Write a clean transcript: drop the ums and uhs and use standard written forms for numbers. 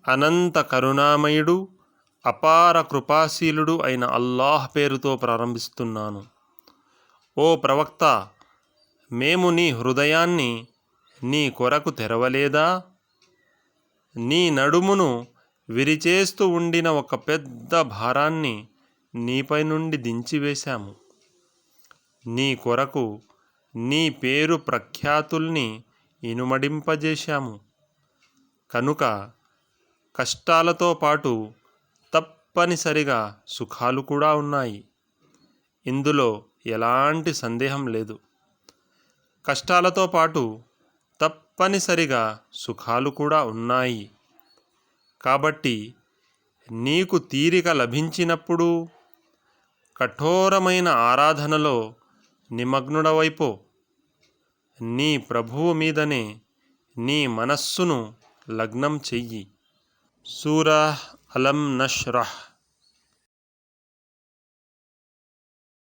అనంత కరుణామయుడు, అపార కృపాశీలుడు అయిన అల్లాహ్ పేరుతో ప్రారంభిస్తున్నాను. ఓ ప్రవక్త, మేము నీ హృదయాన్ని నీ కొరకు తెరవలేదా? నీ నడుమును విరిచేస్తూ ఉండిన ఒక పెద్ద భారాన్ని నీపై నుండి దించివేశాము. నీ కొరకు నీ పేరు ప్రఖ్యాతుల్ని ఇనుమడింపజేశాము. కనుక కష్టాలతో పాటు తప్పనిసరిగా సుఖాలు కూడా ఉన్నాయి. ఇందులో ఎలాంటి సందేహం లేదు. కష్టాలతో పాటు తప్పనిసరిగా సుఖాలు కూడా ఉన్నాయి. కాబట్టి నీకు తీరిక లభించినప్పుడు కఠోరమైన ఆరాధనలో నిమగ్నుడవైపో. నీ ప్రభువు మీదనే నీ మనస్సును లగ్నం చెయ్యి. సూరా అలం నష్రహ్